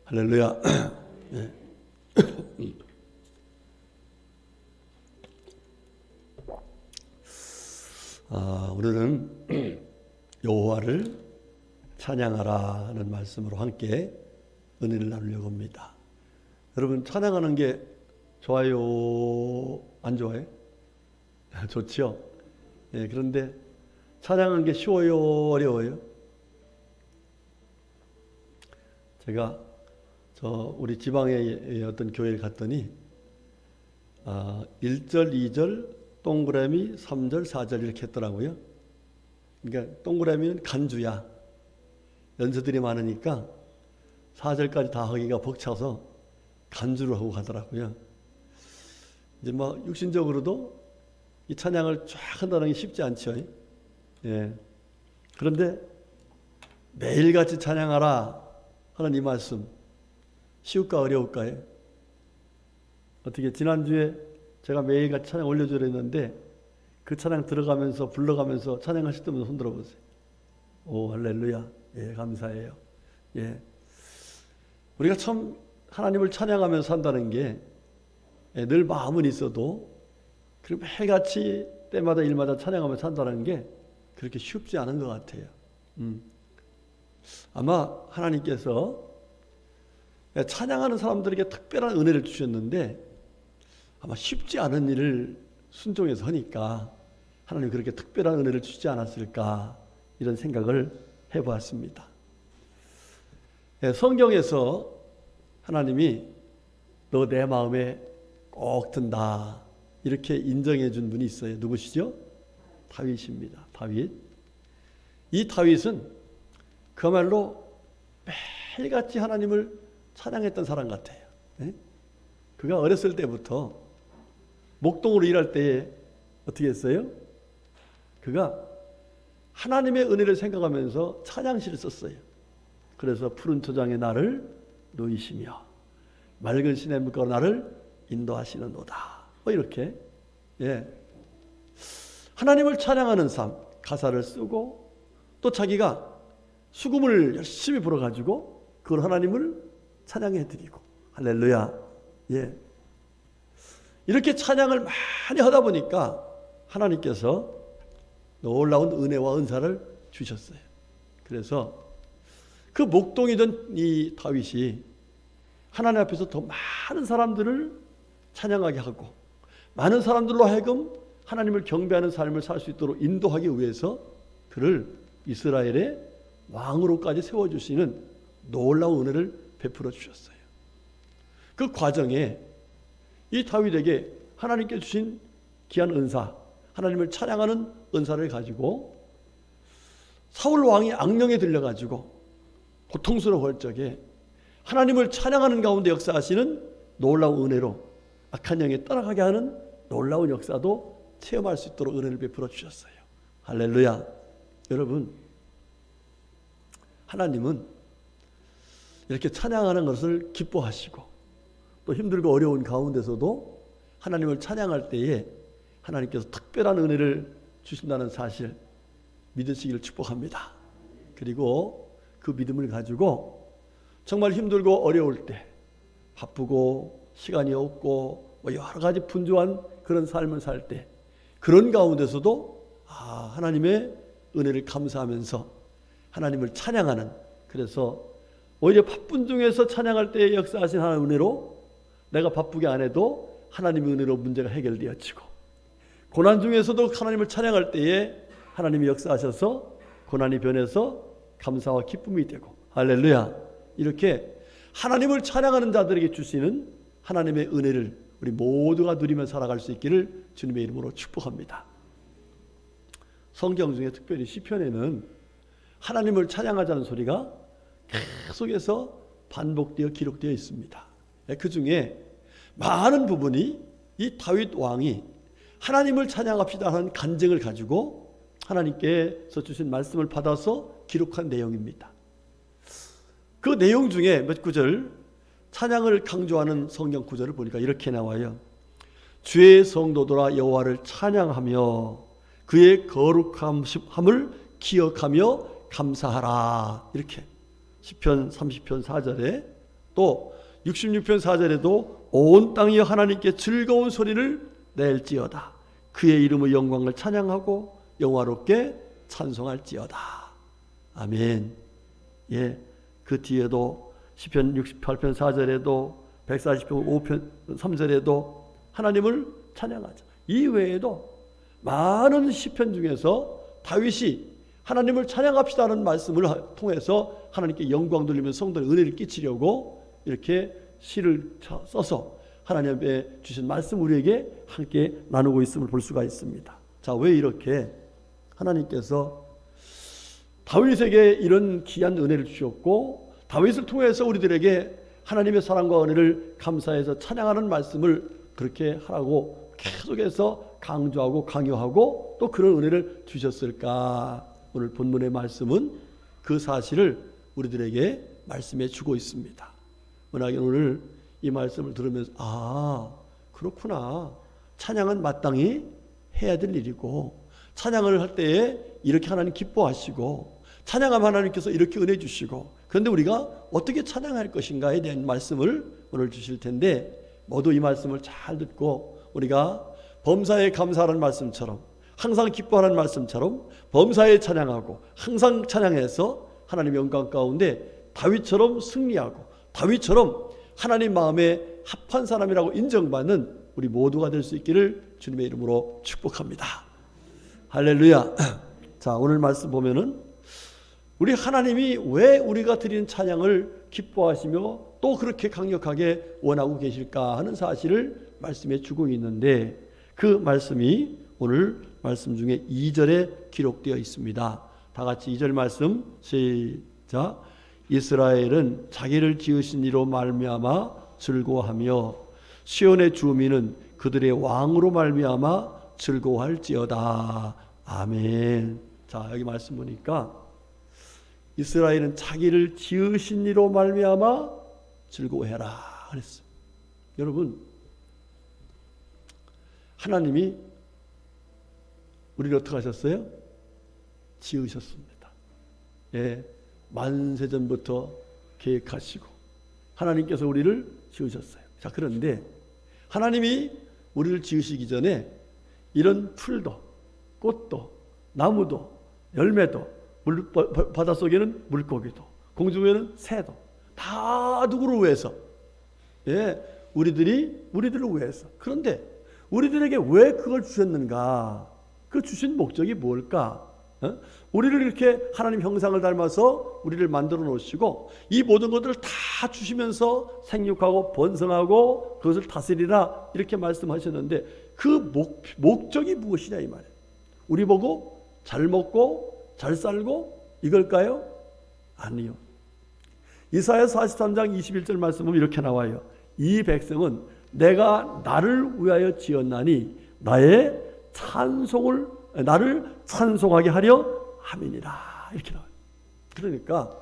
할렐루야. 네. 오늘은 여호와를 찬양하라는 말씀으로 함께 은혜를 나누려고 합니다. 여러분, 찬양하는 게 좋아요? 안 좋아요? 좋죠? 네, 그런데 찬양하는 게 쉬워요? 어려워요? 제가 우리 지방의 어떤 교회를 갔더니 1절, 2절, 동그라미, 3절, 4절 이렇게 했더라고요. 그러니까 동그라미는 간주야. 연서들이 많으니까 4절까지 다 하기가 벅차서 간주를 하고 가더라고요. 이제 육신적으로도 이 찬양을 쫙 한다는 게 쉽지 않죠. 예. 그런데 매일같이 찬양하라 하는 이 말씀, 쉬울까 어려울까요? 어떻게 지난주에 제가 매일같이 찬양 올려주려 했는데 그 찬양 들어가면서 불러가면서 찬양하실 때마다 손 들어보세요. 오, 할렐루야. 예, 감사해요. 예. 우리가 참 하나님을 찬양하면서 산다는 게 늘 마음은 있어도 그리고 매일같이 때마다 일마다 찬양하면서 산다는 게 그렇게 쉽지 않은 것 같아요. 아마 하나님께서 찬양하는 사람들에게 특별한 은혜를 주셨는데 아마 쉽지 않은 일을 순종해서 하니까 하나님 그렇게 특별한 은혜를 주지 않았을까 이런 생각을 해보았습니다. 성경에서 하나님이 너 내 마음에 꼭 든다 이렇게 인정해 준 분이 있어요. 누구시죠? 다윗입니다. 다윗. 이 다윗은 그야말로 매일같이 하나님을 찬양했던 사람 같아요. 그가 어렸을 때부터 목동으로 일할 때에 어떻게 했어요? 그가 하나님의 은혜를 생각하면서 찬양시를 썼어요. 그래서 푸른 초장에 나를 누이시며 맑은 시냇 물가로 나를 인도하시는도다. 이렇게 하나님을 찬양하는 삶, 가사를 쓰고 또 자기가 수금을 열심히 벌어가지고 그걸 하나님을 찬양해 드리고 할렐루야. 예. 이렇게 찬양을 많이 하다 보니까 하나님께서 놀라운 은혜와 은사를 주셨어요. 그래서 그 목동이던 이 다윗이 하나님 앞에서 더 많은 사람들을 찬양하게 하고 많은 사람들로 하여금 하나님을 경배하는 삶을 살 수 있도록 인도하기 위해서 그를 이스라엘의 왕으로까지 세워주시는 놀라운 은혜를 베풀어 주셨어요. 그 과정에 이 다윗에게 하나님께 주신 귀한 은사, 하나님을 찬양하는 은사를 가지고 사울 왕이 악령에 들려가지고 고통스러울 적에 하나님을 찬양하는 가운데 역사하시는 놀라운 은혜로 악한 영에 떠나가게 하는 놀라운 역사도 체험할 수 있도록 은혜를 베풀어 주셨어요. 할렐루야. 여러분, 하나님은 이렇게 찬양하는 것을 기뻐하시고 또 힘들고 어려운 가운데서도 하나님을 찬양할 때에 하나님께서 특별한 은혜를 주신다는 사실 믿으시기를 축복합니다. 그리고 그 믿음을 가지고 정말 힘들고 어려울 때 바쁘고 시간이 없고 여러 가지 분주한 그런 삶을 살 때 그런 가운데서도 하나님의 은혜를 감사하면서 하나님을 찬양하는, 그래서 오히려 바쁜 중에서 찬양할 때 역사하신 하나님의 은혜로 내가 바쁘게 안 해도 하나님의 은혜로 문제가 해결되어지고 고난 중에서도 하나님을 찬양할 때에 하나님이 역사하셔서 고난이 변해서 감사와 기쁨이 되고 할렐루야. 이렇게 하나님을 찬양하는 자들에게 주시는 하나님의 은혜를 우리 모두가 누리며 살아갈 수 있기를 주님의 이름으로 축복합니다. 성경 중에 특별히 시편에는 하나님을 찬양하자는 소리가 계속해서 반복되어 기록되어 있습니다. 그 중에 많은 부분이 이 다윗 왕이 하나님을 찬양합시다 하는 간증을 가지고 하나님께서 주신 말씀을 받아서 기록한 내용입니다. 그 내용 중에 몇 구절 찬양을 강조하는 성경 구절을 보니까 이렇게 나와요. 주의 성도들아 여호와를 찬양하며 그의 거룩함을 기억하며 감사하라. 이렇게 시편 30편 4절에 또 66편 4절에도 온 땅이 하나님께 즐거운 소리를 낼지어다. 그의 이름의 영광을 찬양하고 영화롭게 찬송할지어다. 아멘. 예, 그 뒤에도 시편 68편 4절에도 140편 5편 3절에도 하나님을 찬양하자. 이 외에도 많은 시편 중에서 다윗이 하나님을 찬양합시다는 말씀을 통해서 하나님께 영광 돌리면서 성도의 은혜를 끼치려고 이렇게 시를 써서 하나님의 주신 말씀 우리에게 함께 나누고 있음을 볼 수가 있습니다. 자, 왜 이렇게 하나님께서 다윗에게 이런 귀한 은혜를 주셨고 다윗을 통해서 우리들에게 하나님의 사랑과 은혜를 감사해서 찬양하는 말씀을 그렇게 하라고 계속해서 강조하고 강요하고 또 그런 은혜를 주셨을까? 오늘 본문의 말씀은 그 사실을 우리들에게 말씀해 주고 있습니다. 워낙에 오늘 이 말씀을 들으면서 그렇구나. 찬양은 마땅히 해야 될 일이고 찬양을 할 때에 이렇게 하나님 기뻐하시고 찬양하면 하나님께서 이렇게 은혜 주시고 그런데 우리가 어떻게 찬양할 것인가에 대한 말씀을 오늘 주실 텐데 모두 이 말씀을 잘 듣고 우리가 범사에 감사하는 말씀처럼 항상 기뻐하는 말씀처럼 범사에 찬양하고 항상 찬양해서 하나님의 영광 가운데 다윗처럼 승리하고 다윗처럼 하나님 마음에 합한 사람이라고 인정받는 우리 모두가 될 수 있기를 주님의 이름으로 축복합니다. 할렐루야. 자, 오늘 말씀 보면은 우리 하나님이 왜 우리가 드리는 찬양을 기뻐하시며 또 그렇게 강력하게 원하고 계실까 하는 사실을 말씀해 주고 있는데 그 말씀이 오늘 말씀 중에 2절에 기록되어 있습니다. 다 같이 2절 말씀 시작. 이스라엘은 자기를 지으신 이로 말미암아 즐거워하며 시온의 주민은 그들의 왕으로 말미암아 즐거워할지어다. 아멘. 자, 여기 말씀 보니까 이스라엘은 자기를 지으신 이로 말미암아 즐거워해라 그랬어요. 여러분, 하나님이 우리를 어떻게 하셨어요? 지으셨습니다. 예, 만세전부터 계획하시고 하나님께서 우리를 지으셨어요. 자, 그런데 하나님이 우리를 지으시기 전에 이런 풀도 꽃도 나무도 열매도 바닷속에는 물고기도 공중에는 새도 다 누구를 위해서? 예, 우리들을 위해서. 그런데 우리들에게 왜 그걸 주셨는가? 그 주신 목적이 뭘까? 우리를 이렇게 하나님 형상을 닮아서 우리를 만들어 놓으시고 이 모든 것들을 다 주시면서 생육하고 번성하고 그것을 다스리라 이렇게 말씀하셨는데 그 목적이 무엇이냐 이 말이에요. 우리 보고 잘 먹고 잘 살고 이걸까요? 아니요. 이사야 43장 21절 말씀은 이렇게 나와요. 이 백성은 내가 나를 위하여 지었나니 나를 찬송하게 하려 함이니라 이렇게 나와요. 그러니까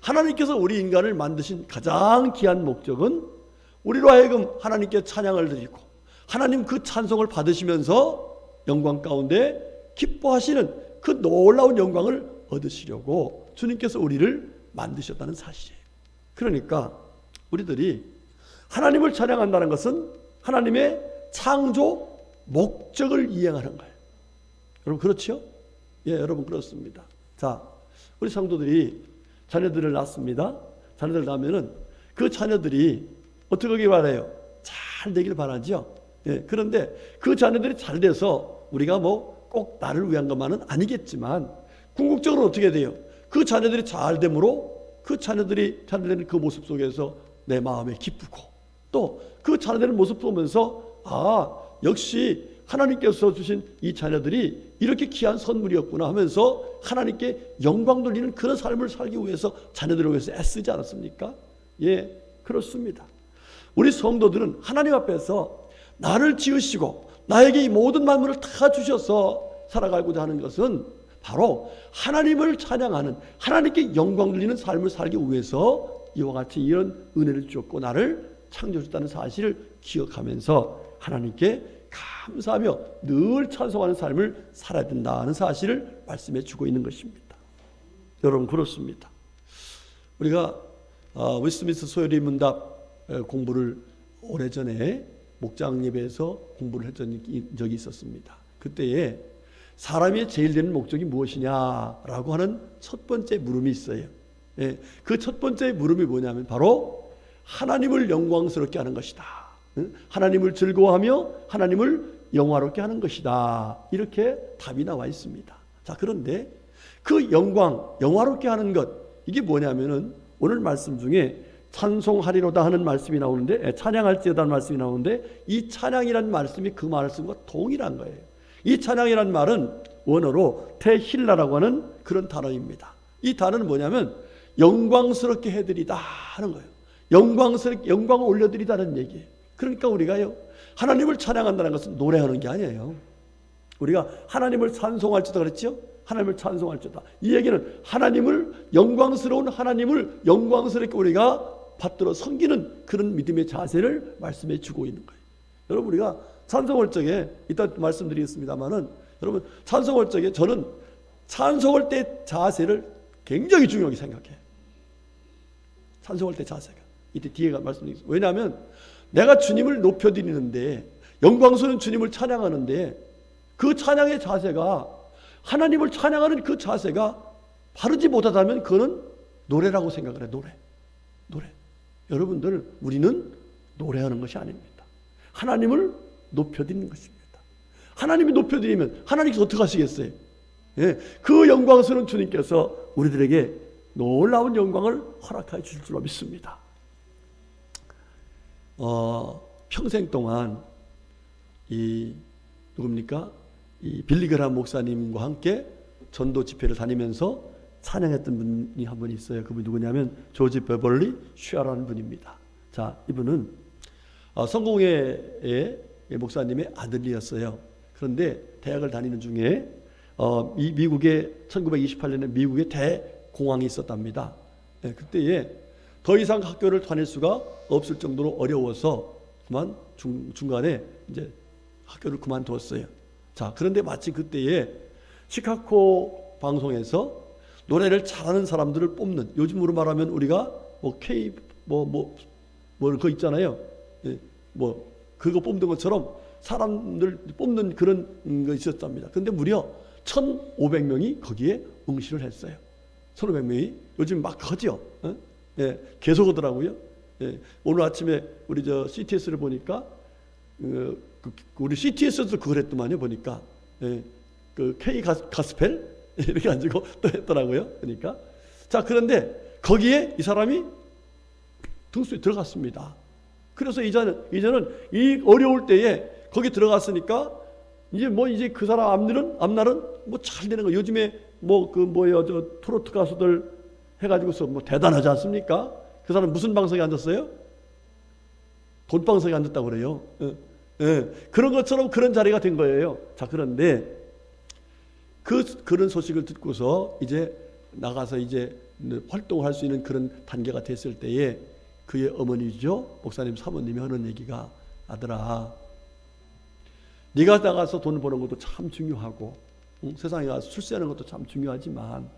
하나님께서 우리 인간을 만드신 가장 귀한 목적은 우리로 하여금 하나님께 찬양을 드리고 하나님 그 찬송을 받으시면서 영광 가운데 기뻐하시는 그 놀라운 영광을 얻으시려고 주님께서 우리를 만드셨다는 사실이에요. 그러니까 우리들이 하나님을 찬양한다는 것은 하나님의 창조 목적을 이행하는 거예요. 여러분 그렇죠? 예, 여러분 그렇습니다. 자, 우리 성도들이 자녀들을 낳습니다. 자녀들 낳으면은 그 자녀들이 어떻게 하길 바라요? 잘 되길 바라죠. 예, 그런데 그 자녀들이 잘 돼서 우리가 뭐 꼭 나를 위한 것만은 아니겠지만 궁극적으로 어떻게 돼요? 그 자녀들이 잘 됨으로 그 자녀들이 자녀들의 그 모습 속에서 내 마음에 기쁘고 또 그 자녀들의 모습 보면서 역시 하나님께서 주신 이 자녀들이 이렇게 귀한 선물이었구나 하면서 하나님께 영광 돌리는 그런 삶을 살기 위해서 자녀들을 위해서 애쓰지 않았습니까? 예, 그렇습니다. 우리 성도들은 하나님 앞에서 나를 지으시고 나에게 이 모든 만물을 다 주셔서 살아가고자 하는 것은 바로 하나님을 찬양하는 하나님께 영광 돌리는 삶을 살기 위해서 이와 같이 이런 은혜를 주었고 나를 창조했다는 사실을 기억하면서 하나님께 감사하며 늘 찬송하는 삶을 살아야 된다는 사실을 말씀해 주고 있는 것입니다. 여러분 그렇습니다. 우리가 웨스트민스터 소요리 문답 공부를 오래전에 목장 예배에서 공부를 했던 적이 있었습니다. 그때에 사람이 제일 되는 목적이 무엇이냐라고 하는 첫 번째 물음이 있어요. 그 첫 번째 물음이 뭐냐면 바로 하나님을 영광스럽게 하는 것이다. 하나님을 즐거워하며 하나님을 영화롭게 하는 것이다. 이렇게 답이 나와 있습니다. 자, 그런데 그 영화롭게 하는 것, 이게 뭐냐면은 오늘 말씀 중에 찬송하리로다 하는 말씀이 나오는데, 찬양할지어다 하는 말씀이 나오는데, 이 찬양이라는 말씀이 그 말씀과 동일한 거예요. 이 찬양이라는 말은 원어로 테힐라라고 하는 그런 단어입니다. 이 단어는 뭐냐면 영광스럽게 해드리다 하는 거예요. 영광을 올려드리다는 얘기예요. 그러니까 우리가요, 하나님을 찬양한다는 것은 노래하는 게 아니에요. 우리가 하나님을 찬송할지다 그랬죠? 하나님을 찬송할지다. 이 얘기는 하나님을, 영광스러운 하나님을 영광스럽게 우리가 받들어 섬기는 그런 믿음의 자세를 말씀해 주고 있는 거예요. 여러분, 우리가 찬송할 적에 이따 말씀드리겠습니다만은, 여러분 찬송할 적에 저는 찬송할 때 자세를 굉장히 중요하게 생각해요. 찬송할 때 자세가 이때 뒤에 말씀드리겠습니다. 왜냐하면 내가 주님을 높여드리는데, 영광스러운 주님을 찬양하는데, 그 찬양의 자세가, 하나님을 찬양하는 그 자세가 바르지 못하다면 그거는 노래라고 생각을 해요. 노래. 여러분들, 우리는 노래하는 것이 아닙니다. 하나님을 높여드리는 것입니다. 하나님이 높여드리면 하나님께서 어떻게 하시겠어요? 그 영광스러운 주님께서 우리들에게 놀라운 영광을 허락해 주실 줄로 믿습니다. 평생 동안 누굽니까? 이 빌리그람 목사님과 함께 전도 집회를 다니면서 찬양했던 분이 한 분 있어요. 그분이 누구냐면 조지 베벌리 슈아라는 분입니다. 자, 이분은 성공회의 목사님의 아들이었어요. 그런데 대학을 다니는 중에 미국에 1928년에 미국에 대공황이 있었답니다. 그때에 더 이상 학교를 다닐 수가 없을 정도로 어려워서 중간에 이제 학교를 그만두었어요. 자, 그런데 마치 그때에 시카고 방송에서 노래를 잘하는 사람들을 뽑는, 요즘으로 말하면 우리가 그거 있잖아요. 그거 뽑는 것처럼 사람들 뽑는 그런 거 있었답니다. 그런데 무려 1,500명이 거기에 응시를 했어요. 1,500명이 요즘 막 하죠. 계속 하더라고요. 오늘 아침에 우리 CTS를 보니까 우리 CTS도 그걸 했더만요. 보니까 그 K 가스펠 이렇게 가지고 또 했더라고요. 그러니까 자, 그런데 거기에 이 사람이 등수에 들어갔습니다. 그래서 이제는 이 어려울 때에 거기 들어갔으니까 이제 그 사람 앞날은 잘 되는 거. 요즘에 트로트 가수들 해가지고서 대단하지 않습니까? 그 사람 무슨 방송에 앉았어요? 돈 방송에 앉았다고 그래요. 그런 것처럼 그런 자리가 된 거예요. 자, 그런데 그런 소식을 듣고서 이제 나가서 이제 활동을 할 수 있는 그런 단계가 됐을 때에 그의 어머니죠, 목사님 사모님이 하는 얘기가, 아들아, 네가 나가서 돈 버는 것도 참 중요하고 세상에 가서 출세하는 것도 참 중요하지만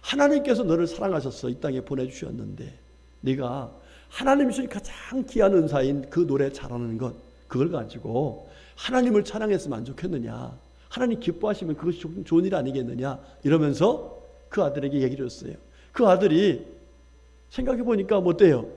하나님께서 너를 사랑하셔서 이 땅에 보내주셨는데 네가 하나님이 주신 가장 귀한 은사인 그 노래 잘하는 것, 그걸 가지고 하나님을 찬양했으면 안 좋겠느냐, 하나님 기뻐하시면 그것이 좋은 일 아니겠느냐, 이러면서 그 아들에게 얘기를 했어요. 그 아들이 생각해 보니까 어때요?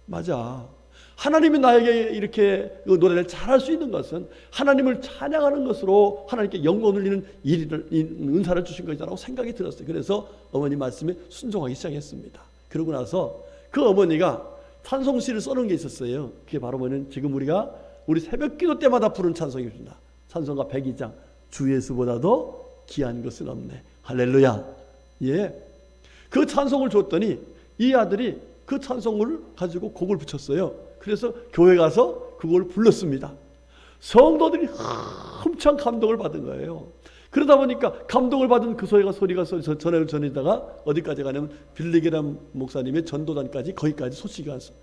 맞아, 하나님이 나에게 이렇게 노래를 잘할 수 있는 것은 하나님을 찬양하는 것으로 하나님께 영광 돌리는 은사를 주신 것이라고 생각이 들었어요. 그래서 어머니 말씀에 순종하기 시작했습니다. 그러고 나서 그 어머니가 찬송시를 써놓은 게 있었어요. 그게 바로 지금 우리 새벽 기도 때마다 부르는 찬송입니다. 찬송가 102장, 주 예수보다도 귀한 것은 없네. 할렐루야. 예. 그 찬송을 줬더니 이 아들이 그 찬송을 가지고 곡을 붙였어요. 그래서 교회 가서 그걸 불렀습니다. 성도들이 엄청 감동을 받은 거예요. 그러다 보니까 감동을 받은 그 소리가 전해다가 어디까지 가냐면 빌리그람 목사님의 전도단까지, 거기까지 소식이 와서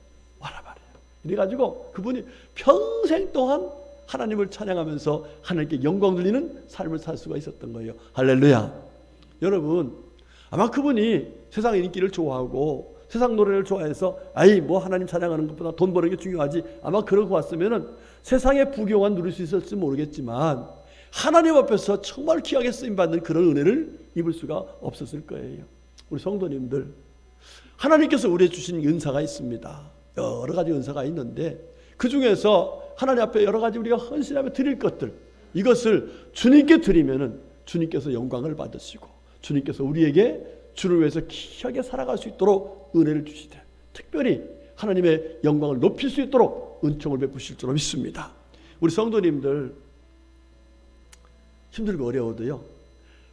와라 말이에요. 이래가지고 그분이 평생 동안 하나님을 찬양하면서 하나님께 영광 돌리는 삶을 살 수가 있었던 거예요. 할렐루야. 여러분, 아마 그분이 세상의 인기를 좋아하고 세상 노래를 좋아해서 아이 뭐 하나님 찬양하는 것보다 돈 버는 게 중요하지, 아마 그러고 왔으면은 세상의 부경만 누릴 수 있을지 모르겠지만 하나님 앞에서 정말 귀하게 쓰임받는 그런 은혜를 입을 수가 없었을 거예요. 우리 성도님들, 하나님께서 우리에게 주신 은사가 있습니다. 여러 가지 은사가 있는데 그 중에서 하나님 앞에 여러 가지 우리가 헌신하며 드릴 것들, 이것을 주님께 드리면은 주님께서 영광을 받으시고 주님께서 우리에게 주를 위해서 귀하게 살아갈 수 있도록 은혜를 주시되, 특별히 하나님의 영광을 높일 수 있도록 은총을 베푸실 줄로 믿습니다. 우리 성도님들, 힘들고 어려워도요,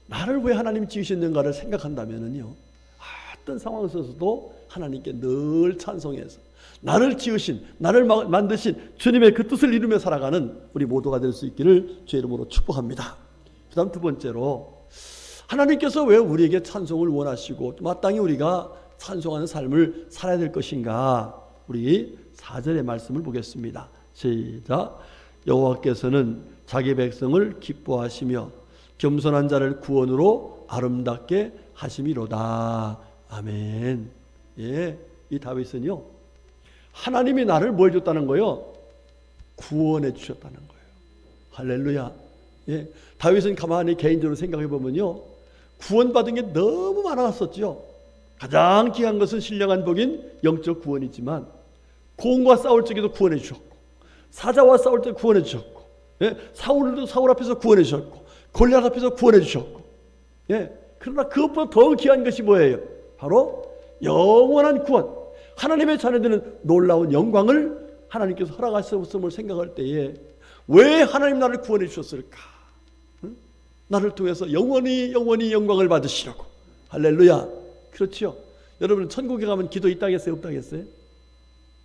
나를 왜 하나님 지으셨는가를 생각한다면은요, 어떤 상황에서도 하나님께 늘 찬송해서 나를 지으신, 나를 만드신 주님의 그 뜻을 이루며 살아가는 우리 모두가 될 수 있기를 주의 이름으로 축복합니다. 그 다음 두 번째로, 하나님께서 왜 우리에게 찬송을 원하시고 마땅히 우리가 찬송하는 삶을 살아야 될 것인가? 우리 4절의 말씀을 보겠습니다. 시작. 여호와께서는 자기 백성을 기뻐하시며 겸손한 자를 구원으로 아름답게 하심이로다. 아멘. 예, 이 다윗은요, 하나님이 나를 뭐 해줬다는 거예요? 구원해 주셨다는 거예요. 할렐루야. 예, 다윗은 가만히 개인적으로 생각해 보면요, 구원받은 게 너무 많았었죠. 가장 귀한 것은 신령한 복인 영적 구원이지만 고온과 싸울 적에도 구원해 주셨고, 사자와 싸울 때 구원해 주셨고, 예, 사울 앞에서 구원해 주셨고, 골리앗 앞에서 구원해 주셨고, 예, 그러나 그것보다 더 귀한 것이 뭐예요? 바로 영원한 구원, 하나님의 자녀들은 놀라운 영광을 하나님께서 허락하셨음을 생각할 때에 왜 하나님 나를 구원해 주셨을까? 응? 나를 통해서 영원히 영광을 받으시려고. 할렐루야. 그렇죠. 여러분 천국에 가면 기도 있다겠어요? 없다겠어요?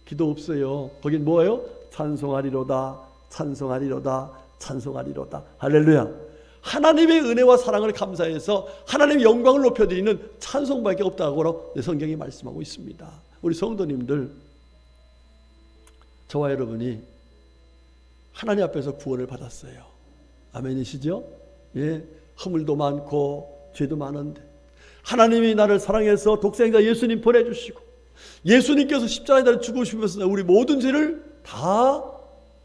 기도 없어요. 거긴 뭐예요? 찬송하리로다, 찬송하리로다, 찬송하리로다. 할렐루야. 하나님의 은혜와 사랑을 감사해서 하나님의 영광을 높여드리는 찬송밖에 없다고 성경이 말씀하고 있습니다. 우리 성도님들, 저와 여러분이 하나님 앞에서 구원을 받았어요. 아멘이시죠? 예, 허물도 많고 죄도 많은데 하나님이 나를 사랑해서 독생자 예수님 보내주시고 예수님께서 십자가에 달려 죽으시면서 우리 모든 죄를 다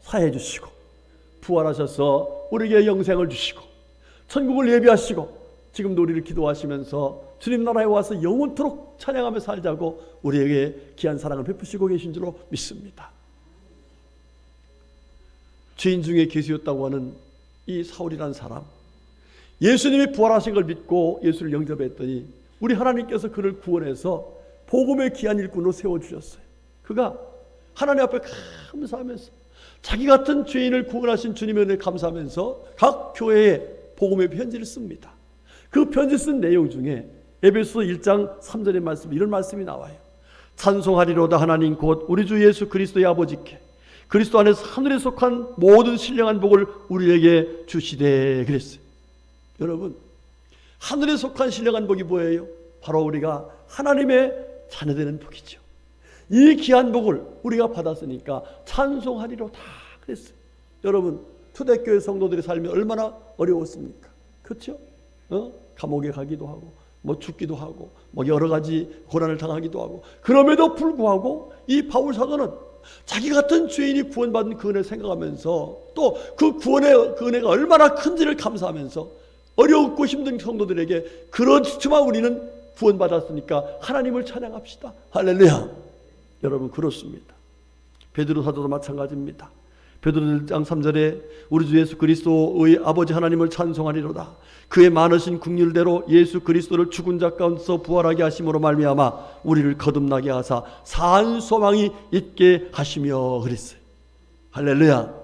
사해 주시고 부활하셔서 우리에게 영생을 주시고 천국을 예비하시고 지금도 우리를 기도하시면서 주님 나라에 와서 영원토록 찬양하며 살자고 우리에게 귀한 사랑을 베푸시고 계신 줄로 믿습니다. 죄인 중에 계수였다고 하는 이 사울이라는 사람, 예수님이 부활하신 걸 믿고 예수를 영접했더니 우리 하나님께서 그를 구원해서 복음의 귀한 일꾼으로 세워주셨어요. 그가 하나님 앞에 감사하면서 자기 같은 죄인을 구원하신 주님의 은혜에 감사하면서 각 교회에 복음의 편지를 씁니다. 그 편지 쓴 내용 중에 에베소 1장 3절의 말씀, 이런 말씀이 나와요. 찬송하리로다 하나님 곧 우리 주 예수 그리스도의 아버지께 그리스도 안에서 하늘에 속한 모든 신령한 복을 우리에게 주시되 그랬어요. 여러분, 하늘에 속한 신령한 복이 뭐예요? 바로 우리가 하나님의 자녀되는 복이죠. 이 귀한 복을 우리가 받았으니까 찬송하리로다 그랬어요. 여러분, 초대교회 성도들의 삶이 얼마나 어려웠습니까? 그렇죠? 감옥에 가기도 하고 죽기도 하고 여러 가지 고난을 당하기도 하고, 그럼에도 불구하고 이 바울 사도는 자기 같은 죄인이 구원받은 그 은혜를 생각하면서 또 그 구원의 그 은혜가 얼마나 큰지를 감사하면서 어렵고 힘든 성도들에게 그렇지만 우리는 구원받았으니까 하나님을 찬양합시다. 할렐루야. 여러분, 그렇습니다. 베드로 사도도 마찬가지입니다. 베드로 1장 3절에 우리 주 예수 그리스도의 아버지 하나님을 찬송하리로다. 그의 많으신 긍휼대로 예수 그리스도를 죽은 자 가운데서 부활하게 하심으로 말미암아 우리를 거듭나게 하사 산 소망이 있게 하시며 그랬어요. 할렐루야.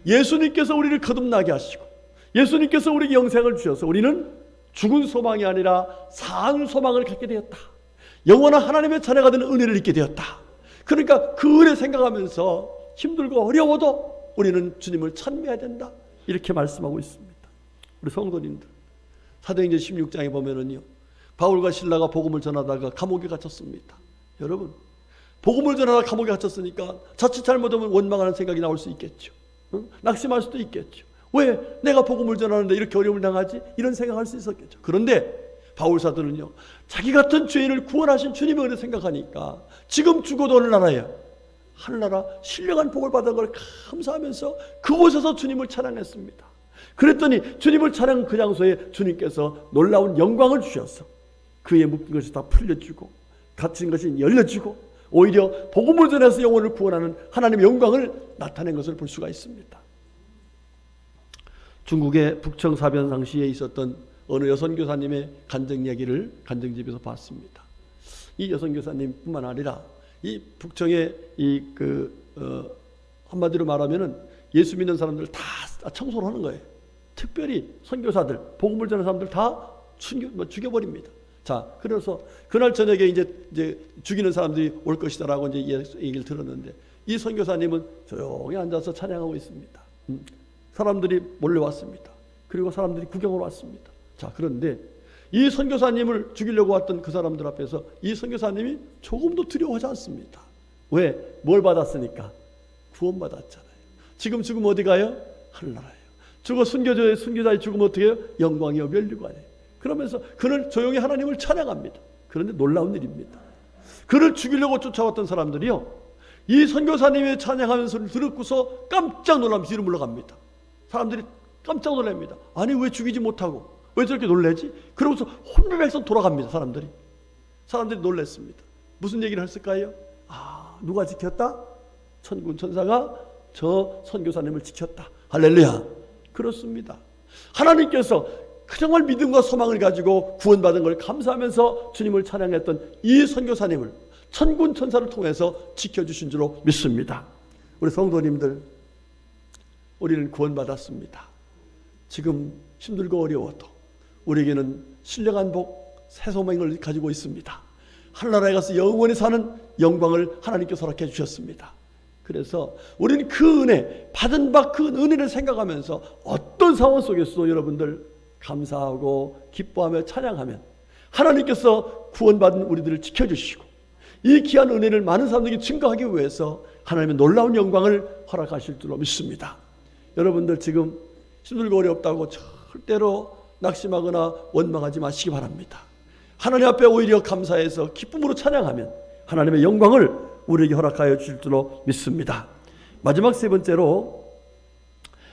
예수님께서 우리를 거듭나게 하시고 예수님께서 우리에게 영생을 주셔서 우리는 죽은 소망이 아니라 산 소망을 갖게 되었다. 영원한 하나님의 자녀가 되는 은혜를 입게 되었다. 그러니까 그 은혜 생각하면서 힘들고 어려워도 우리는 주님을 찬미해야 된다. 이렇게 말씀하고 있습니다. 우리 성도님들, 사도행전 16장에 보면은요, 바울과 신라가 복음을 전하다가 감옥에 갇혔습니다. 여러분, 복음을 전하다가 감옥에 갇혔으니까 자칫 잘못하면 원망하는 생각이 나올 수 있겠죠. 낙심할 수도 있겠죠. 왜 내가 복음을 전하는데 이렇게 어려움을 당하지? 이런 생각할 수 있었겠죠. 그런데 바울 사도는요, 자기 같은 죄인을 구원하신 주님의 은혜 생각하니까 지금 죽어도 어느 나라에 하늘나라 신령한 복을 받은 걸 감사하면서 그곳에서 주님을 찬양했습니다. 그랬더니 주님을 찬양한 그 장소에 주님께서 놀라운 영광을 주셔서 그의 묶인 것이 다 풀려주고 갇힌 것이 열려주고 오히려 복음을 전해서 영혼을 구원하는 하나님의 영광을 나타낸 것을 볼 수가 있습니다. 중국의 북청 사변상시에 있었던 어느 여선교사님의 간증 이야기를 간증집에서 봤습니다. 이 여선교사님뿐만 아니라 이 북청의 한마디로 말하면은 예수 믿는 사람들 다 청소를 하는 거예요. 특별히 선교사들, 복음을 전하는 사람들 다 죽여버립니다. 자, 그래서 그날 저녁에 이제 죽이는 사람들이 올 것이다라고 이제 얘기를 들었는데 이 선교사님은 조용히 앉아서 찬양하고 있습니다. 사람들이 몰려왔습니다. 그리고 사람들이 구경으로 왔습니다. 자, 그런데 이 선교사님을 죽이려고 왔던 그 사람들 앞에서 이 선교사님이 조금도 두려워하지 않습니다. 왜? 뭘 받았으니까? 구원받았잖아요. 지금 죽으면 어디 가요? 하늘나라예요. 죽어 순교자의 죽으면 어떻게 해요? 영광이요 멸류관이에요. 그러면서 그는 조용히 하나님을 찬양합니다. 그런데 놀라운 일입니다. 그를 죽이려고 쫓아왔던 사람들이요, 이 선교사님의 찬양하는 소리를 듣고서 깜짝 놀라면서 뒤로 물러갑니다. 사람들이 깜짝 놀랍니다. 아니 왜 죽이지 못하고 왜 저렇게 놀라지? 그러고서 혼비백산 돌아갑니다. 사람들이 놀랐습니다. 무슨 얘기를 했을까요? 누가 지켰다? 천군 천사가 저 선교사님을 지켰다. 할렐루야. 그렇습니다. 하나님께서 정말 믿음과 소망을 가지고 구원받은 걸 감사하면서 주님을 찬양했던 이 선교사님을 천군 천사를 통해서 지켜주신 줄로 믿습니다. 우리 성도님들, 우리는 구원받았습니다. 지금 힘들고 어려워도 우리에게는 신령한 복, 새 소망을 가지고 있습니다. 하늘나라에 가서 영원히 사는 영광을 하나님께서 허락해 주셨습니다. 그래서 우리는 그 은혜, 받은 바 그 은혜를 생각하면서 어떤 상황 속에서도 여러분들 감사하고 기뻐하며 찬양하면 하나님께서 구원받은 우리들을 지켜주시고 이 귀한 은혜를 많은 사람들에게 증거하기 위해서 하나님의 놀라운 영광을 허락하실 줄로 믿습니다. 여러분들 지금 힘들고 어렵다고 절대로 낙심하거나 원망하지 마시기 바랍니다. 하나님 앞에 오히려 감사해서 기쁨으로 찬양하면 하나님의 영광을 우리에게 허락하여 주실 줄로 믿습니다. 마지막 세 번째로,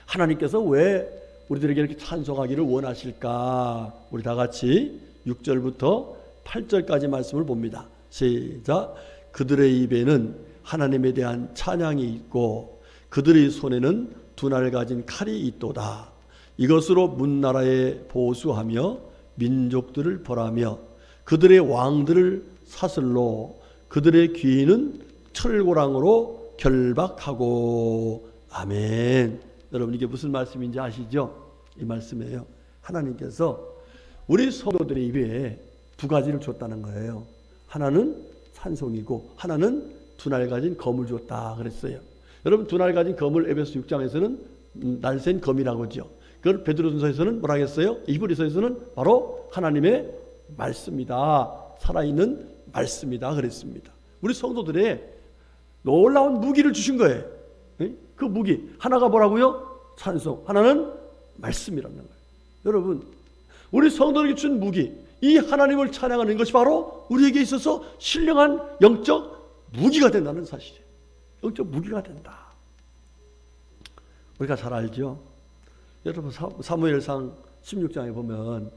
하나님께서 왜 우리들에게 이렇게 찬송하기를 원하실까? 우리 다 같이 6절부터 8절까지 말씀을 봅니다. 시작. 그들의 입에는 하나님에 대한 찬양이 있고 그들의 손에는 두 날 가진 칼이 있도다. 이것으로 문나라에 보수하며 민족들을 벌하며 그들의 왕들을 사슬로 그들의 귀인은 철고랑으로 결박하고. 아멘. 여러분, 이게 무슨 말씀인지 아시죠? 이 말씀이에요. 하나님께서 우리 성도들의 입에 두 가지를 줬다는 거예요. 하나는 찬송이고 하나는 두 날 가진 검을 줬다 그랬어요. 여러분, 두 날 가진 검을 에베소 6장에서는 날쌘 검이라고 하죠. 그걸 베드로전서에서는 뭐라 했어요? 히브리서에서는 바로 하나님의 말씀이다, 살아있는 말씀이다 그랬습니다. 우리 성도들의 놀라운 무기를 주신 거예요. 그 무기 하나가 뭐라고요? 찬송, 하나는 말씀이라는 거예요. 여러분, 우리 성도들에게 준 무기, 이 하나님을 찬양하는 것이 바로 우리에게 있어서 신령한 영적 무기가 된다는 사실이에요. 영적 무기가 된다. 우리가 잘 알죠? 여러분, 사무엘상 16장에 보면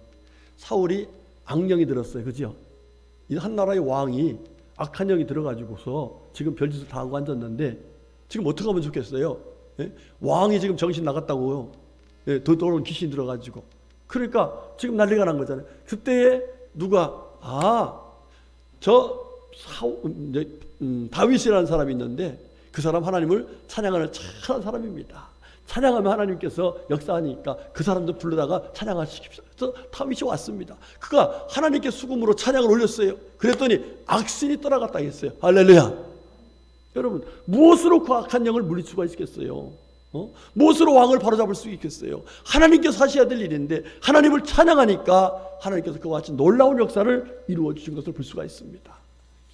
사울이 악령이 들었어요. 그죠? 이 한 나라의 왕이 악한 영이 들어가지고서 지금 별짓을 다 하고 앉았는데 지금 어떻게 하면 좋겠어요? 예? 왕이 지금 정신 나갔다고요. 예, 더러운 귀신이 들어가지고. 그러니까 지금 난리가 난 거잖아요. 그때에 누가 다윗이라는 사람이 있는데 그 사람 하나님을 찬양하는 착한 사람입니다. 찬양하면 하나님께서 역사하니까 그 사람도 불러다가 찬양하십시오. 그래서 다윗이 왔습니다. 그가 하나님께 수금으로 찬양을 올렸어요. 그랬더니 악신이 떠나갔다 했어요. 할렐루야. 여러분, 무엇으로 그 악한 영을 물릴 수가 있겠어요? 무엇으로 왕을 바로잡을 수 있겠어요? 하나님께서 하셔야 될 일인데 하나님을 찬양하니까 하나님께서 그와 같이 놀라운 역사를 이루어 주신 것을 볼 수가 있습니다.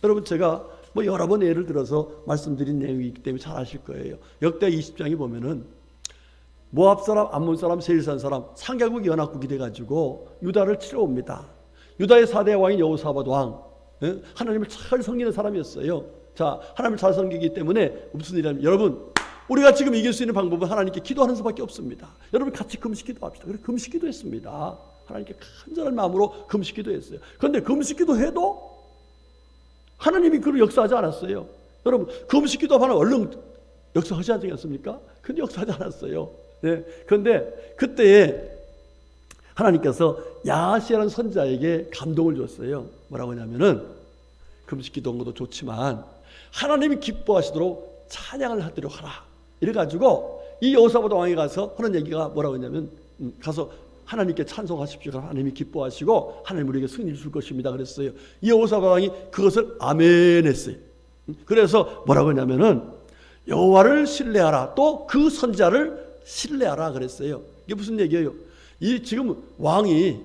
여러분, 제가 여러 번 예를 들어서 말씀드린 내용이기 때문에 잘 아실 거예요. 역대 20장에 보면은 모압 사람, 암몬 사람, 세일산 사람 3개국 연합국이 돼가지고 유다를 치러 옵니다. 유다의 4대 왕인 여호사밧 왕, 하나님을 잘 섬기는 사람이었어요. 자, 하나님을 잘 섬기기 때문에 무슨 일이냐면, 여러분, 우리가 지금 이길 수 있는 방법은 하나님께 기도하는 수밖에 없습니다. 여러분 같이 금식 기도합시다. 그래서 금식 기도했습니다. 하나님께 간절한 마음으로 금식 기도했어요. 그런데 금식 기도해도 하나님이 그를 역사하지 않았어요. 여러분, 금식 기도하면 얼른 역사하지 않겠습니까? 근데 역사하지 않았어요. 네. 그런데 그때에 하나님께서 야시라는 선지자에게 감동을 줬어요. 뭐라고 하냐면은, 금식 기도한 것도 좋지만 하나님이 기뻐하시도록 찬양을 하도록 하라. 이래가지고 이 여호사밧 왕이 가서 하는 얘기가 뭐라고 했냐면, 가서 하나님께 찬송하십시오. 하나님이 기뻐하시고 하나님 우리에게 승리를 줄 것입니다. 그랬어요. 이 여호사밧 왕이 그것을 아멘했어요. 그래서 뭐라고 했냐면은, 여호와를 신뢰하라, 또 그 선지자를 신뢰하라 그랬어요. 이게 무슨 얘기예요? 이 지금 왕이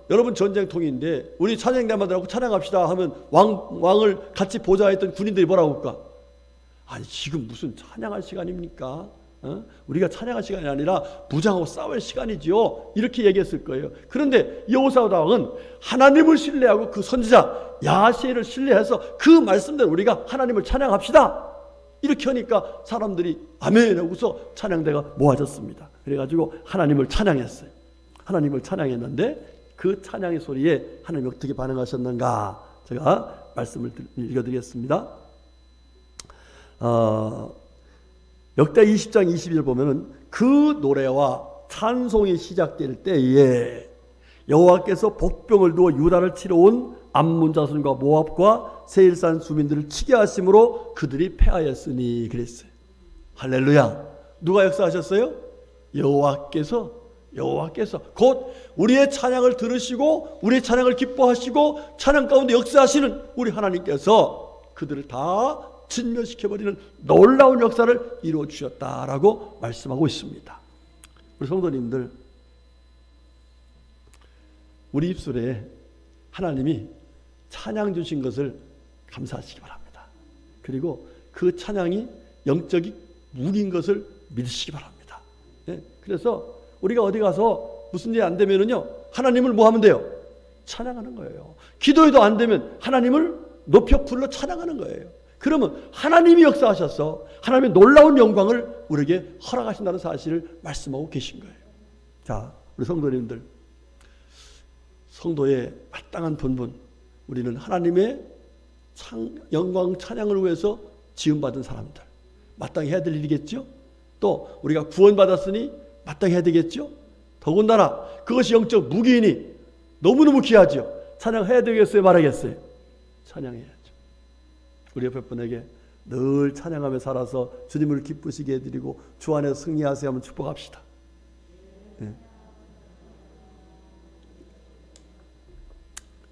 여러분 전쟁통인데 우리 찬양대만들하고 찬양합시다 하면 왕을 같이 보좌했던 군인들이 뭐라고 할까? 아니, 지금 무슨 찬양할 시간입니까? 우리가 찬양할 시간이 아니라 무장하고 싸울 시간이지요. 이렇게 얘기했을 거예요. 그런데 여호사밧 왕은 하나님을 신뢰하고 그 선지자 야시를 신뢰해서 그 말씀대로 우리가 하나님을 찬양합시다, 이렇게 하니까 사람들이 아멘 하고서 찬양대가 모아졌습니다. 그래가지고 하나님을 찬양했어요. 하나님을 찬양했는데 그 찬양의 소리에 하나님이 어떻게 반응하셨는가, 제가 말씀을 읽어드리겠습니다. 역대 20장 20절 보면은, 그 노래와 찬송이 시작될 때에 여호와께서 복병을 두어 유다를 치러 온 암몬 자손과 모압과 세일산 주민들을 치게 하심으로 그들이 패하였으니 그랬어요. 할렐루야. 누가 역사하셨어요? 여호와께서 곧 우리의 찬양을 들으시고 우리의 찬양을 기뻐하시고 찬양 가운데 역사하시는 우리 하나님께서 그들을 다 진멸시켜버리는 놀라운 역사를 이루어 주셨다라고 말씀하고 있습니다. 우리 성도님들, 우리 입술에 하나님이 찬양 주신 것을 감사하시기 바랍니다. 그리고 그 찬양이 영적인 무기인 것을 믿으시기 바랍니다. 네? 그래서 우리가 어디 가서 무슨 일이 안 되면은요, 하나님을 뭐 하면 돼요? 찬양하는 거예요. 기도해도 안 되면 하나님을 높여 불러 찬양하는 거예요. 그러면 하나님이 역사하셔서 하나님의 놀라운 영광을 우리에게 허락하신다는 사실을 말씀하고 계신 거예요. 자, 우리 성도님들, 성도의 마땅한 본분, 우리는 하나님의 영광 찬양을 위해서 지음받은 사람들, 마땅히 해야 될 일이겠죠. 또 우리가 구원받았으니 마땅히 해야 되겠죠. 더군다나 그것이 영적 무기이니 너무너무 귀하죠. 찬양해야 되겠어요, 말하겠어요? 찬양해야죠. 우리 옆에 분에게 늘 찬양하며 살아서 주님을 기쁘시게 해드리고 주 안에서 승리하세요 하면 축복합시다. 네.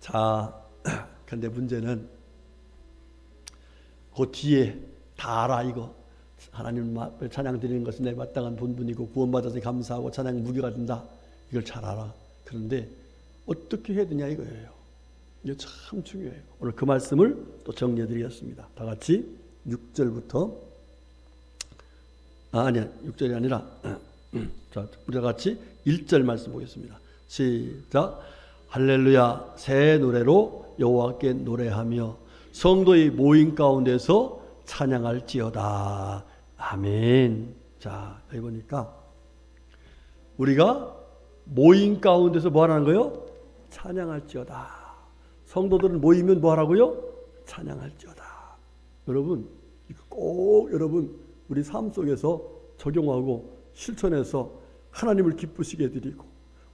자, 근데 문제는 그 뒤에 다 알아. 이거 하나님 찬양 드리는 것은 내 마땅한 본분이고 구원받아서 감사하고 찬양 무기가 된다, 이걸 잘 알아. 그런데 어떻게 해야 되냐 이거예요. 이게 참 중요해요. 오늘 그 말씀을 또 정리해 드리겠습니다. 다 같이 6절부터 아니야 6절이 아니라 자, 우리 다 같이 1절 말씀 보겠습니다. 시작. 할렐루야. 새 노래로 여호와께 노래하며 성도의 모임 가운데서 찬양할지어다. 아멘. 자, 여기 보니까 우리가 모임 가운데서 뭐 하라는 거예요? 찬양할지어다. 성도들은 모이면 뭐 하라고요? 찬양할지어다. 여러분, 꼭 여러분 우리 삶 속에서 적용하고 실천해서 하나님을 기쁘시게 해드리고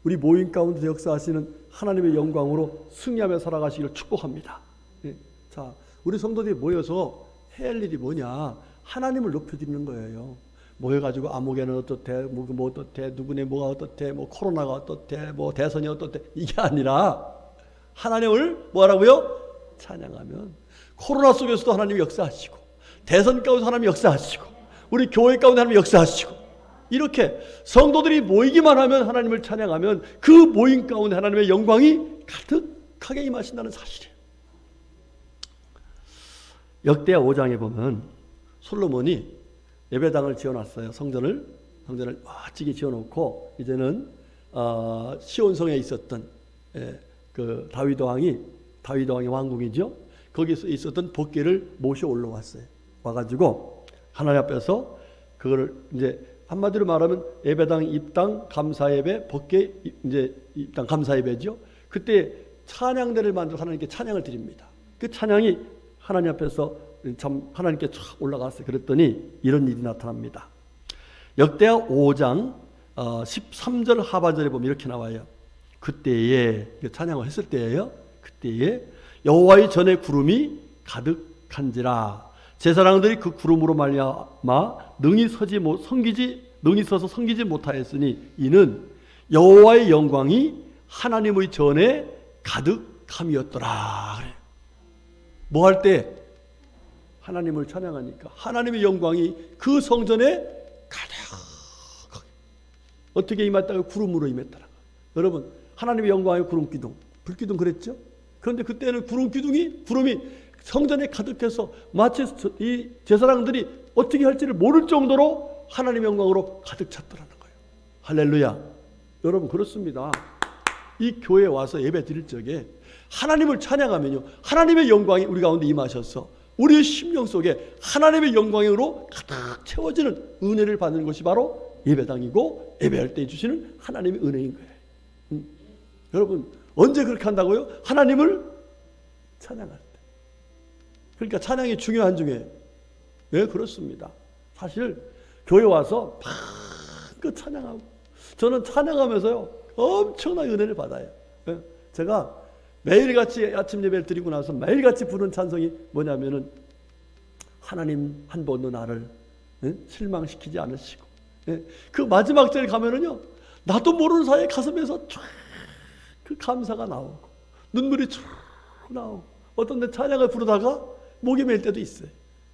우리 모임 가운데 역사하시는 하나님의 영광으로 승리하며 살아가시기를 축복합니다. 네. 자, 우리 성도들이 모여서 해야 할 일이 뭐냐? 하나님을 높여드리는 거예요. 모여가지고 아무개는 어떻대, 뭐 어떻대, 누구네 뭐가 어떻대, 뭐 코로나가 어떻대, 뭐 대선이 어떻대, 이게 아니라 하나님을 뭐하라고요? 찬양하면 코로나 속에서도 하나님이 역사하시고 대선 가운데 하나님이 역사하시고 우리 교회 가운데 하나님이 역사하시고 이렇게 성도들이 모이기만 하면 하나님을 찬양하면 그 모임 가운데 하나님의 영광이 가득하게 임하신다는 사실이에요. 역대하 5장에 보면 솔로몬이 예배당을 지어놨어요. 성전을 멋지게 지어놓고 이제는 시온성에 있었던 그 다윗 왕이 왕궁이죠. 거기서 있었던 법궤를 모셔 올라왔어요. 와가지고 하나님 앞에서 그거를 이제 한마디로 말하면 예배당, 입당, 감사예배, 법궤 이제 입당, 감사예배죠. 그때 찬양대를 만들어 하나님께 찬양을 드립니다. 그 찬양이 하나님 앞에서 참 하나님께 쫙 올라갔어요. 그랬더니 이런 일이 나타납니다. 역대하 5장 13절 하반절에 보면 이렇게 나와요. 그때에 찬양을 했을 때예요. 그때에 여호와의 전에 구름이 가득한지라 제사장들이 그 구름으로 말미암아 능히 서서 섬기지 못하였으니 이는 여호와의 영광이 하나님의 전에 가득함이었더라. 뭐 할 때? 하나님을 찬양하니까 하나님의 영광이 그 성전에 가득하게 어떻게 임했다고? 구름으로 임했더라. 여러분, 하나님의 영광의 구름 기둥, 불기둥 그랬죠? 그런데 그때는 구름이 성전에 가득해서 마치 이 제사장들이 어떻게 할지를 모를 정도로 하나님의 영광으로 가득 찼더라는 거예요. 할렐루야. 여러분, 그렇습니다. 이 교회에 와서 예배 드릴 적에 하나님을 찬양하면요, 하나님의 영광이 우리 가운데 임하셔서 우리의 심령 속에 하나님의 영광으로 가득 채워지는 은혜를 받는 것이 바로 예배당이고 예배할 때 주시는 하나님의 은혜인 거예요. 여러분, 언제 그렇게 한다고요? 하나님을 찬양할 때. 그러니까 찬양이 중요해요. 왜 그렇습니다. 사실 교회 와서 마음껏 찬양하고, 저는 찬양하면서요 엄청난 은혜를 받아요. 제가 매일같이 아침 예배를 드리고 나서 매일같이 부르는 찬송이 뭐냐면은 하나님 한 번도 나를 실망시키지 않으시고, 그 마지막 절에 가면은요 나도 모르는 사이에 가슴에서 쫙 그 감사가 나오고 눈물이 쭉 나오고, 어떤 데 찬양을 부르다가 목이 메일 때도 있어요.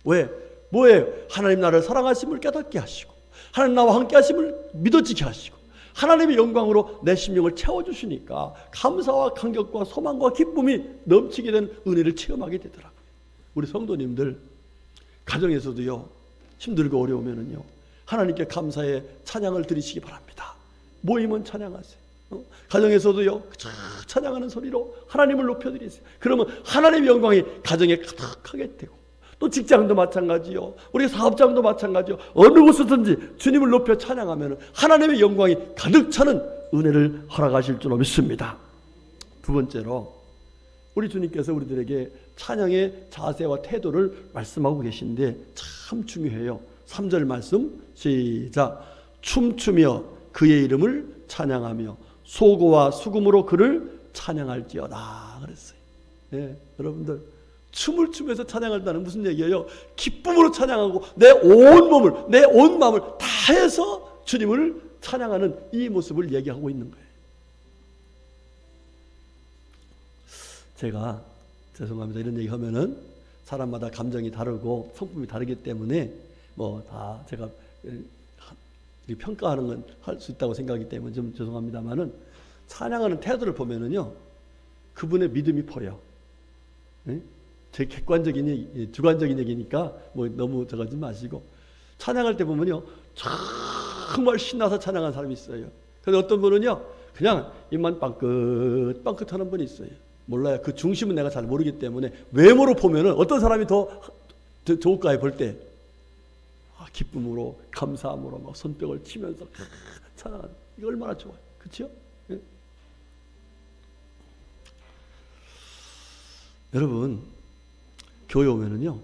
왜? 뭐예요? 하나님 나를 사랑하심을 깨닫게 하시고 하나님 나와 함께 하심을 믿어지게 하시고 하나님의 영광으로 내 심령을 채워주시니까 감사와 감격과 소망과 기쁨이 넘치게 된 은혜를 체험하게 되더라고요. 우리 성도님들 가정에서도요 힘들고 어려우면은요 하나님께 감사의 찬양을 드리시기 바랍니다. 모이면 찬양하세요. 가정에서도요 찬양하는 소리로 하나님을 높여드리세요. 그러면 하나님의 영광이 가정에 가득하게 되고, 또 직장도 마찬가지요, 우리 사업장도 마찬가지요, 어느 곳에든지 주님을 높여 찬양하면 하나님의 영광이 가득 차는 은혜를 허락하실 줄 믿습니다. 두 번째로 우리 주님께서 우리들에게 찬양의 자세와 태도를 말씀하고 계신데 참 중요해요. 3절 말씀 시작. 춤추며 그의 이름을 찬양하며 소고와 수금으로 그를 찬양할지어다 그랬어요. 여러분들, 춤을 추면서 찬양한다는 무슨 얘기예요? 기쁨으로 찬양하고 내 온 몸을, 내 온 마음을 다해서 주님을 찬양하는 이 모습을 얘기하고 있는 거예요. 제가 죄송합니다. 이런 얘기하면은 사람마다 감정이 다르고 성품이 다르기 때문에 뭐 다 제가 평가하는 건 할 수 있다고 생각하기 때문에 좀 죄송합니다만은, 찬양하는 태도를 보면은요 그분의 믿음이 보여. 제 객관적인 주관적인 얘기니까 뭐 너무 저가지 마시고, 찬양할 때 보면요 정말 신나서 찬양하는 사람이 있어요. 그런데 어떤 분은요 그냥 입만 빵긋빵긋 하는 분이 있어요. 몰라요. 그 중심은 내가 잘 모르기 때문에 외모로 보면은 어떤 사람이 더 좋을까요? 볼 때 기쁨으로 감사함으로 막 손뼉을 치면서 찬양하는, 이거 얼마나 좋아요. 그렇죠? 여러분, 교회 오면은요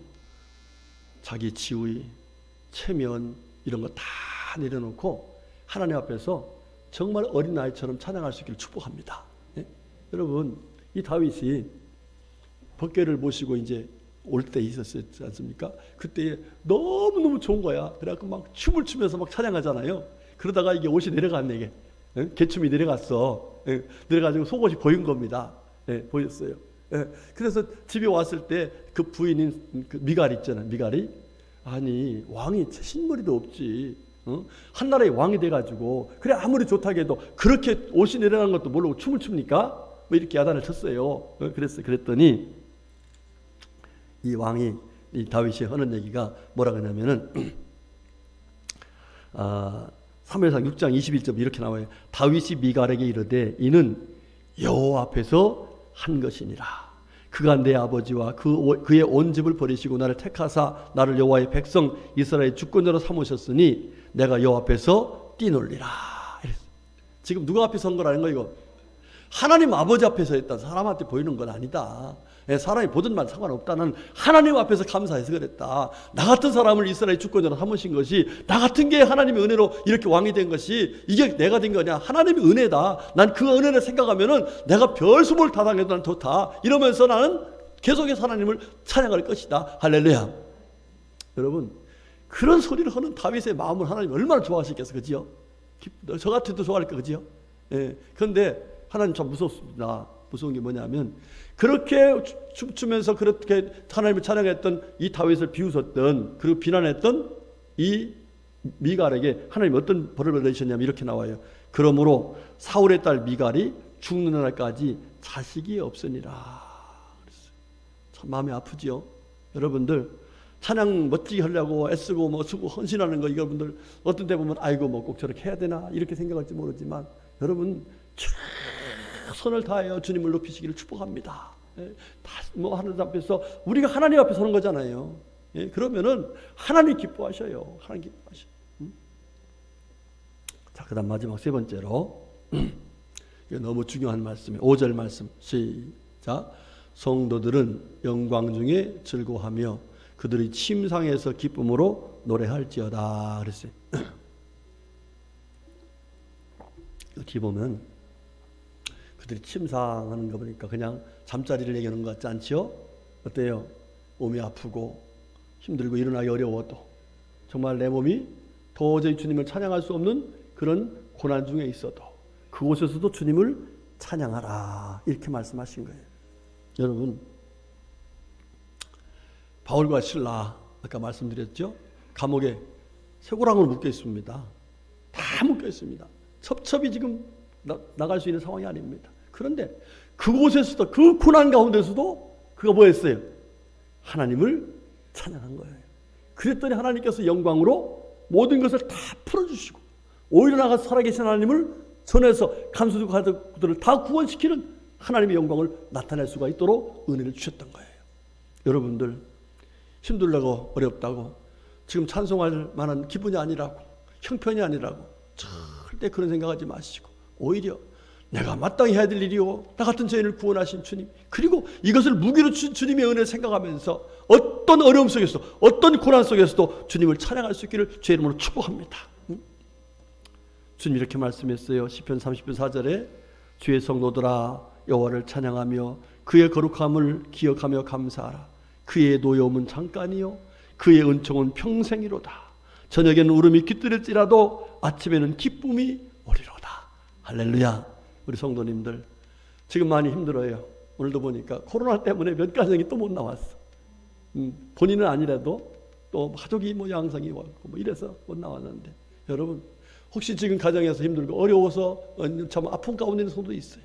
자기 지위, 체면 이런 거 다 내려놓고 하나님 앞에서 정말 어린아이처럼 찬양할 수 있기를 축복합니다. 여러분, 이 다윗이 법궤를 모시고 이제 올 때 있었지 않습니까? 그때 너무너무 좋은 거야. 그래갖고 막 춤을 추면서 막 찬양하잖아요. 그러다가 이게 옷이 내려갔네, 이게. 개춤이 내려갔어. 내려가지고 속옷이 보인 겁니다. 보였어요. 그래서 집에 왔을 때 그 부인인 그 미갈 있잖아요. 미갈이, 아니 왕이 신머리도 없지, 한나라의 왕이 돼가지고 그래 아무리 좋다고 해도 그렇게 옷이 내려간 것도 모르고 춤을 춥니까? 뭐 이렇게 야단을 쳤어요. 그랬더니 이 왕이, 이 다윗이 하는 얘기가 뭐라 그러냐면은 사무엘상 6장 21절 이렇게 나와요. 다윗이 미갈에게 이르되 이는 여호와 앞에서 한 것이니라. 그가 내 아버지와 그의 온 집을 버리시고 나를 택하사 나를 여호와의 백성 이스라엘의 주권자로 삼으셨으니 내가 여호와 앞에서 뛰놀리라. 지금 누가 앞에서 한 거라는 거 이거? 하나님 아버지 앞에서 했다. 사람한테 보이는 건 아니다. 사람이 보든 말 상관없다. 나는 하나님 앞에서 감사해서 그랬다. 나 같은 사람을 이스라엘 주권자로 삼으신 것이, 나 같은 게 하나님의 은혜로 이렇게 왕이 된 것이, 이게 내가 된 거냐? 하나님의 은혜다. 난 그 은혜를 생각하면은 내가 별수뭘 다 당해도 난 좋다. 이러면서 나는 계속해서 하나님을 찬양할 것이다. 할렐루야. 여러분, 그런 소리를 하는 다윗의 마음을 하나님 얼마나 좋아하시겠어, 그지요? 저 같아도 좋아할 거, 그지요? 그런데 하나님 참 무섭습니다. 무서운 게 뭐냐면, 그렇게 춤추면서 그렇게 하나님을 찬양했던 이 다윗을 비웃었던, 그리고 비난했던 이 미갈에게 하나님 어떤 벌을 내리셨냐면 이렇게 나와요. 그러므로 사울의 딸 미갈이 죽는 날까지 자식이 없으니라. 참 마음이 아프지요. 여러분들 찬양 멋지게 하려고 애쓰고 뭐 쓰고 헌신하는 거, 여러분들 어떤 때 보면 아이고 뭐 꼭 저렇게 해야 되나 이렇게 생각할지 모르지만, 여러분 최선을 다하여 주님을 높이시기를 축복합니다. 뭐 하나님 앞에서, 우리가 하나님 앞에 서는 거잖아요. 그러면은 하나님 기뻐하셔요. 하나님 기뻐하셔요. 자, 그다음 마지막 세 번째로 이거 너무 중요한 말씀이에요. 5절 말씀 시작. 성도들은 영광 중에 즐거워하며 그들이 침상에서 기쁨으로 노래할지어다 그랬어요. 여기 보면 그들이 침상하는 거 보니까 그냥 잠자리를 얘기하는 것 같지 않지요? 어때요? 몸이 아프고 힘들고 일어나기 어려워도, 정말 내 몸이 도저히 주님을 찬양할 수 없는 그런 고난 중에 있어도 그곳에서도 주님을 찬양하라, 이렇게 말씀하신 거예요. 여러분, 바울과 실라 아까 말씀드렸죠? 감옥에 쇠고랑으로 묶여 있습니다. 다 묶여 있습니다. 첩첩이 지금 나갈 수 있는 상황이 아닙니다. 그런데 그곳에서도, 그 고난 가운데서도 그가 뭐 했어요? 하나님을 찬양한 거예요. 그랬더니 하나님께서 영광으로 모든 것을 다 풀어주시고, 오히려 나가서 살아계신 하나님을 전해서 간수되고 가족들을 다 구원시키는 하나님의 영광을 나타낼 수가 있도록 은혜를 주셨던 거예요. 여러분들 힘들다고 어렵다고 지금 찬송할 만한 기분이 아니라고, 형편이 아니라고 절대 그런 생각하지 마시고, 오히려 내가 마땅히 해야 될 일이요, 나 같은 죄인을 구원하신 주님, 그리고 이것을 무기로 주님의 은혜를 생각하면서 어떤 어려움 속에서, 어떤 고난 속에서도 주님을 찬양할 수 있기를 주의 이름으로 축복합니다. 주님 이렇게 말씀했어요. 시편 30편 4절에 주의 성도들아 여호와를 찬양하며 그의 거룩함을 기억하며 감사하라. 그의 노여움은 잠깐이요 그의 은총은 평생이로다. 저녁에는 울음이 깃들일지라도 아침에는 기쁨이 오리로다. 할렐루야. 우리 성도님들 지금 많이 힘들어요. 오늘도 보니까 코로나 때문에 몇 가정이 또 못 나왔어. 본인은 아니라도 또 가족이 뭐 양성이 왔고 뭐 이래서 못 나왔는데, 여러분 혹시 지금 가정에서 힘들고 어려워서 참 아픈 가운데 있는 성도 있어요.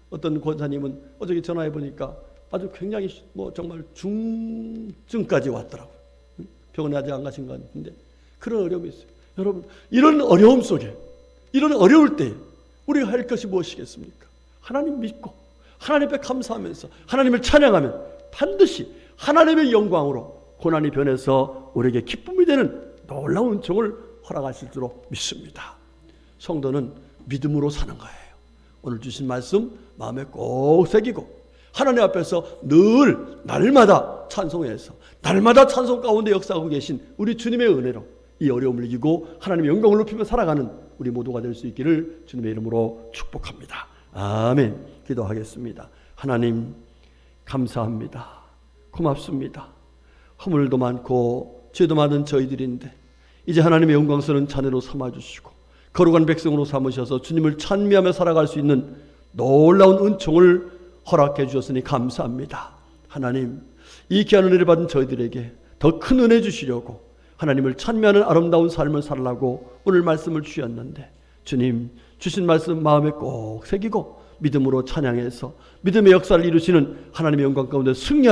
어떤 권사님은 어저께 전화해 보니까 아주 굉장히 뭐 정말 중증까지 왔더라고요. 병원에 아직 안 가신 것 같은데 그런 어려움이 있어요. 여러분, 이런 어려움 속에, 이런 어려울 때 우리가 할 것이 무엇이겠습니까? 하나님 믿고 하나님 앞에 감사하면서 하나님을 찬양하면 반드시 하나님의 영광으로 고난이 변해서 우리에게 기쁨이 되는 놀라운 은총을 허락하실 줄로 믿습니다. 성도는 믿음으로 사는 거예요. 오늘 주신 말씀 마음에 꼭 새기고 하나님 앞에서 늘 날마다 찬송해서 날마다 찬송 가운데 역사하고 계신 우리 주님의 은혜로 이 어려움을 이기고 하나님의 영광을 높이며 살아가는 우리 모두가 될 수 있기를 주님의 이름으로 축복합니다. 아멘. 기도하겠습니다. 하나님 감사합니다. 고맙습니다. 허물도 많고 죄도 많은 저희들인데 이제 하나님의 영광스러운 자녀로 삼아주시고 거룩한 백성으로 삼으셔서 주님을 찬미하며 살아갈 수 있는 놀라운 은총을 허락해 주셨으니 감사합니다. 하나님, 이 귀한 은혜를 받은 저희들에게 더 큰 은혜 주시려고 하나님을 찬미하는 아름다운 삶을 살라고 오늘 말씀을 주셨는데, 주님 주신 말씀 마음에 꼭 새기고 믿음으로 찬양해서 믿음의 역사를 이루시는 하나님의 영광 가운데 승리하는